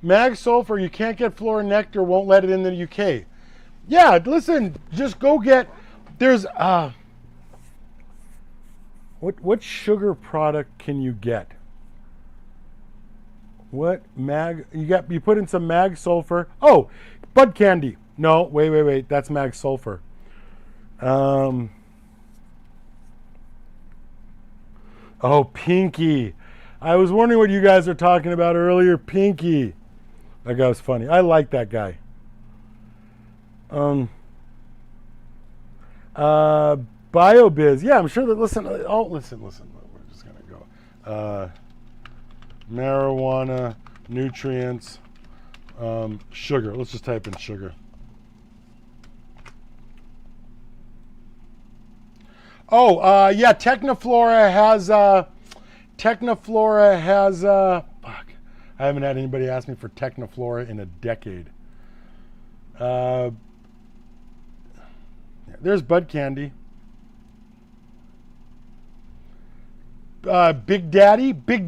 Mag sulfur, you can't get Flora Nectar, won't let it in the UK. Yeah, listen, just go get, there's, what sugar product can you get? What you put in some mag sulfur. Oh, bud candy. No, wait, that's mag sulfur. Oh, Pinky. I was wondering what you guys were talking about earlier. Pinky. That guy was funny. I like that guy. BioBiz. Yeah, I'm sure that, listen. We're just going to go. Marijuana, nutrients, sugar. Let's just type in sugar. Oh, yeah, Technoflora has, fuck. I haven't had anybody ask me for Technoflora in a decade. There's Bud Candy. Big Daddy. Bud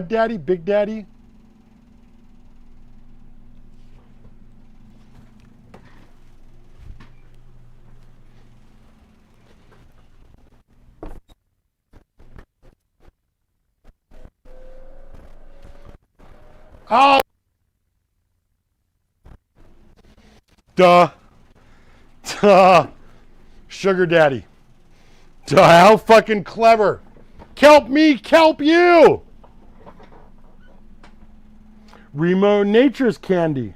Daddy, Big Daddy. Oh! Duh. Sugar Daddy. Duh, how fucking clever. Kelp me, kelp you. Remote Nature's Candy.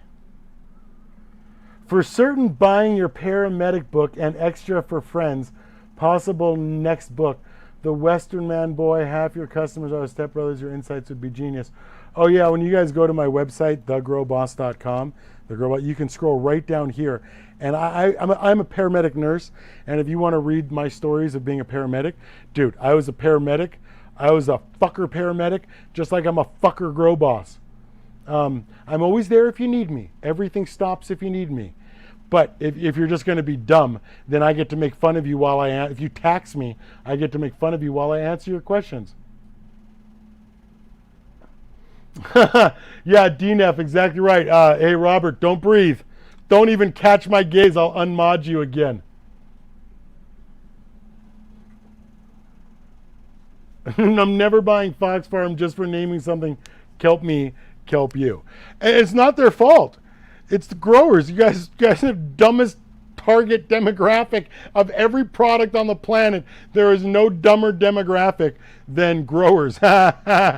For certain, buying your paramedic book and extra for friends. Possible next book. The Western Man Boy, half your customers are stepbrothers, your insights would be genius. Oh yeah, when you guys go to my website, thegrowboss.com, you can scroll right down here. And I'm a paramedic nurse, and if you want to read my stories of being a paramedic, dude, I was a paramedic. I was a fucker paramedic, just like I'm a fucker grow boss. I'm always there if you need me. Everything stops if you need me. But if you're just going to be dumb, then I get to make fun of you if you tax me, I get to make fun of you while I answer your questions. Yeah, DNF, exactly right. Hey, Robert, don't breathe. Don't even catch my gaze. I'll unmod you again. I'm never buying Fox Farm just for naming something kelp me, kelp you. And it's not their fault. It's the growers. You guys are the dumbest target demographic of every product on the planet. There is no dumber demographic than growers. GrowBoss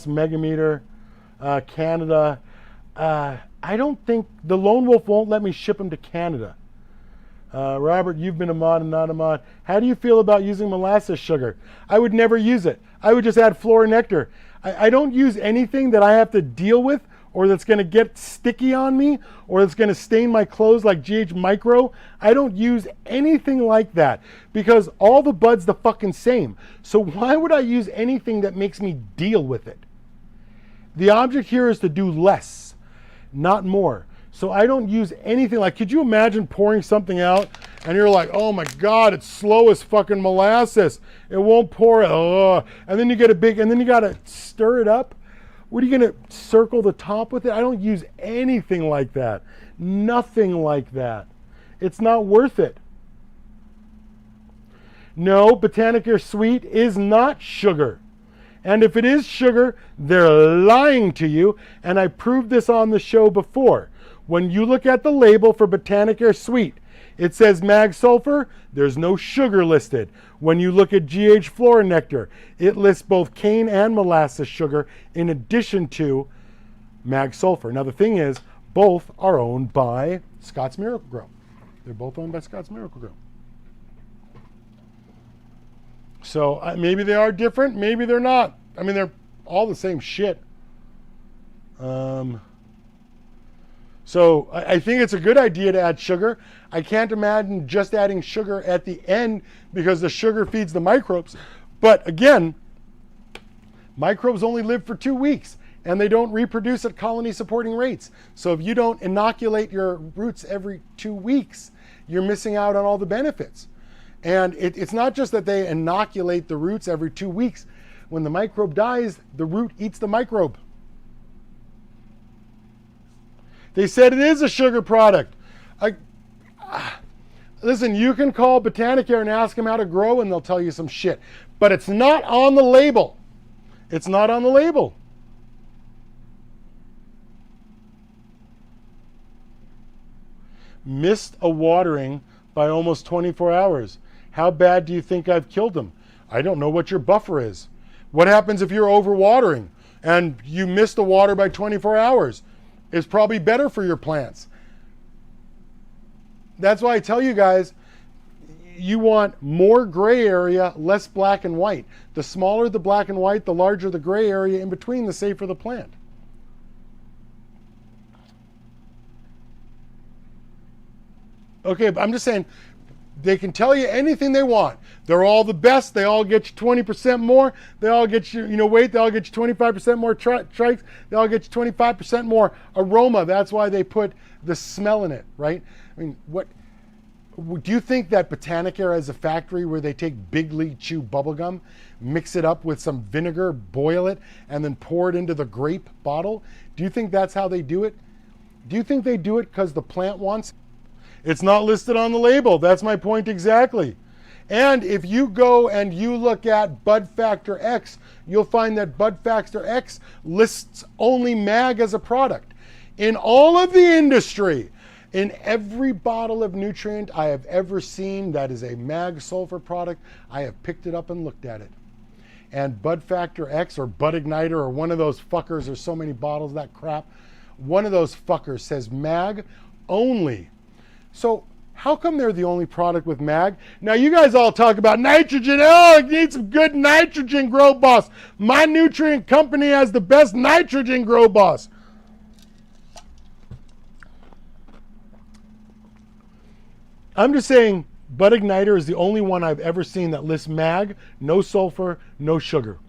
Megameter, Canada. I don't think the Lone Wolf won't let me ship them to Canada. Robert, you've been a mod and not a mod. How do you feel about using molasses sugar? I would never use it. I would just add Flora Nectar. I don't use anything that I have to deal with or that's going to get sticky on me or that's going to stain my clothes like GH Micro. I don't use anything like that because all the bud's the fucking same. So why would I use anything that makes me deal with it? The object here is to do less, not more. So I don't use anything like, could you imagine pouring something out and you're like, oh my God, it's slow as fucking molasses. It won't pour it. Oh. And then you get and then you got to stir it up. What are you going to circle the top with it? I don't use anything like that. Nothing like that. It's not worth it. No, Botanicare Sweet is not sugar. And if it is sugar, they're lying to you. And I proved this on the show before. When you look at the label for Botanicare Sweet, it says mag sulfur, there's no sugar listed. When you look at GH Flora Nectar, it lists both cane and molasses sugar in addition to mag sulfur. Now the thing is, both are owned by Scott's Miracle-Gro. They're both owned by Scott's Miracle-Gro. So maybe they are different, maybe they're not. I mean, they're all the same shit. So I think it's a good idea to add sugar. I can't imagine just adding sugar at the end because the sugar feeds the microbes. But again, microbes only live for 2 weeks. and they don't reproduce at colony supporting rates. So if you don't inoculate your roots every 2 weeks, you're missing out on all the benefits. And it's not just that they inoculate the roots every 2 weeks. When the microbe dies, the root eats the microbe. They said it is a sugar product. Listen, you can call Botanicare and ask them how to grow and they'll tell you some shit. But it's not on the label. It's not on the label. Missed a watering by almost 24 hours. How bad do you think I've killed them? I don't know what your buffer is. What happens if you're overwatering and you miss the water by 24 hours? It's probably better for your plants. That's why I tell you guys, you want more gray area, less black and white. The smaller the black and white, the larger the gray area in between, the safer the plant. Okay, but I'm just saying, they can tell you anything they want. They're all the best. They all get you 20% more. They all get you, weight. They all get you 25% more trikes. They all get you 25% more aroma. That's why they put the smell in it, right? I mean, do you think that Botanicare has a factory where they take Big League Chew bubblegum, mix it up with some vinegar, boil it, and then pour it into the grape bottle? Do you think that's how they do it? Do you think they do it because the plant wants it? It's not listed on the label. That's my point exactly. And if you go and you look at Bud Factor X, you'll find that Bud Factor X lists only mag as a product. In all of the industry, in every bottle of nutrient I have ever seen that is a mag sulfur product, I have picked it up and looked at it. And Bud Factor X or Bud Igniter or one of those fuckers, there's so many bottles of that crap, one of those fuckers says mag only. So how come they're the only product with mag? Now you guys all talk about nitrogen. Oh, it needs some good nitrogen, Grow Boss. My nutrient company has the best nitrogen, Grow Boss. I'm just saying Bud Igniter is the only one I've ever seen that lists mag, no sulfur, no sugar.